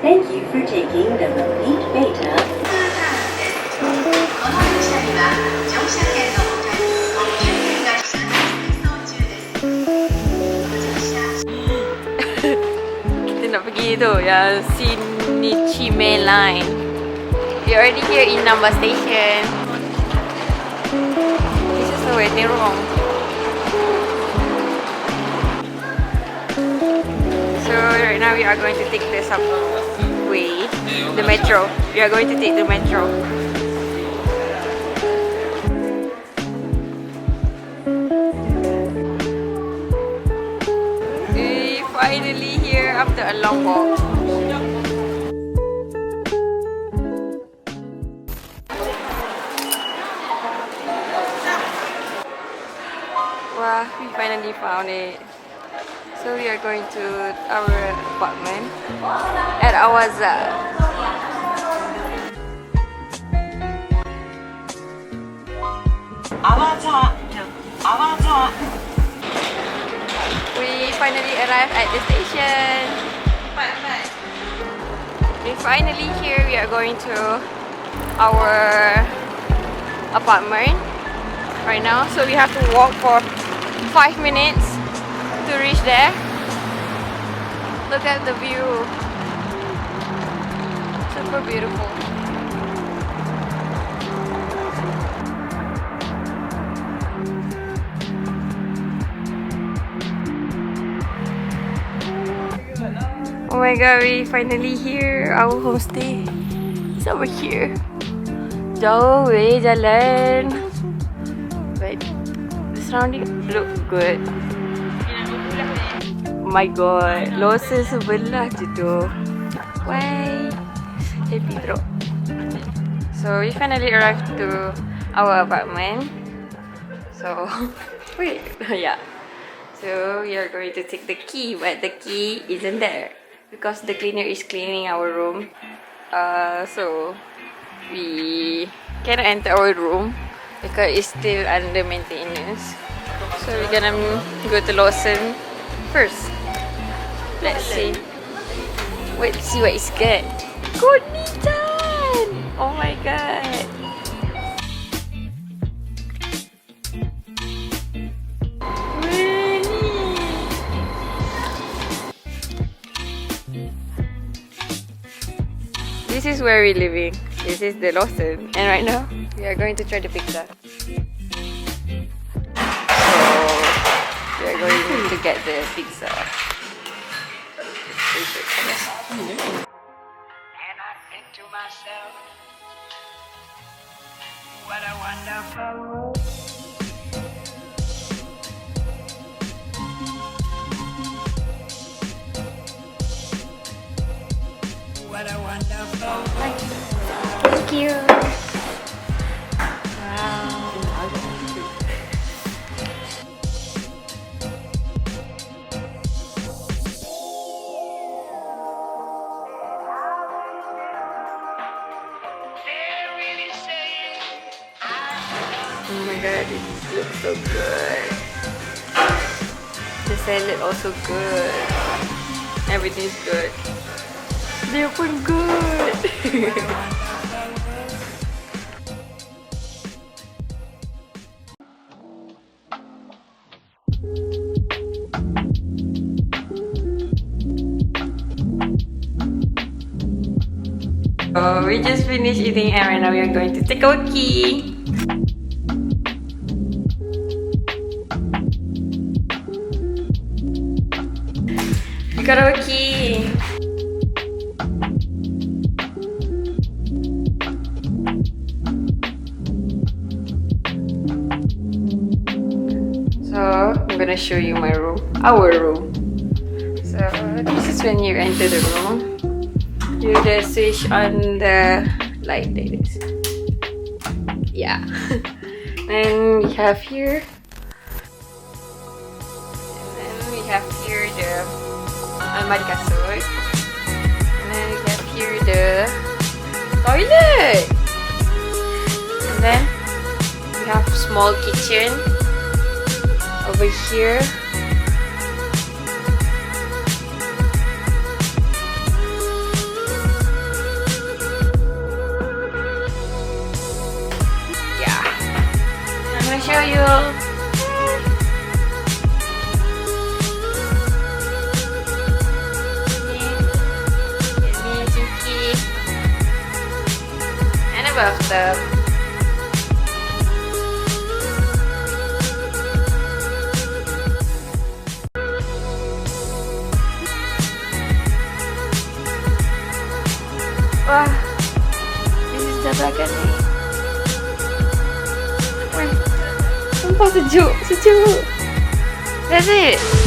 Thank you for taking the repeat beta. この電車には乗車券の他に特急券が車内配送中です。 Kita nak pergi tu yang Shinichime Line. We already here in Namba Station. This is the waiting room. So right now we are going to take the subway, the metro. We are going to take the metro. We finally here after a long walk. Wow, we finally found it. So we are going to our apartment at Awaza. We finally arrived at the station. We finally here. We are going to our apartment right now. So we have to walk for 5 minutes to reach there. Look at the view. Super beautiful. Oh my god, we finally here. Our homestay is over here. Jauh weh jalan. But the surrounding look good. Oh my god, losa sebelah je tu. Why? Happy bro. So we finally arrived to our apartment. So wait, yeah. So we are going to take the key, but the key isn't there because the cleaner is cleaning our room. So we cannot enter our room because it's still under maintenance. So we're gonna go to Lawson first. Let's see. Wait, see what is good. Konitan! Oh my god. Really? This is where we're living. This is the Lawson. And right now, we are going to try the pizza. We are going to get the pizza. And I think to myself, what a wonderful world. What a wonderful world. Thank you. Oh my god, it looks so good. The salad also good. Everything's good. They're pun good. So we just finished eating and right now we are going to take our key. We got our key. So I'm gonna show you my room, our room. So this is when you enter the room. You just switch on the light like this. Yeah. And we have here. And then we have here the almari kasut. And then we have here the toilet. And then we have small kitchen over here. mantap. Wah, ini sudah bagan nih. Wah, sumpah sejuk. That's it.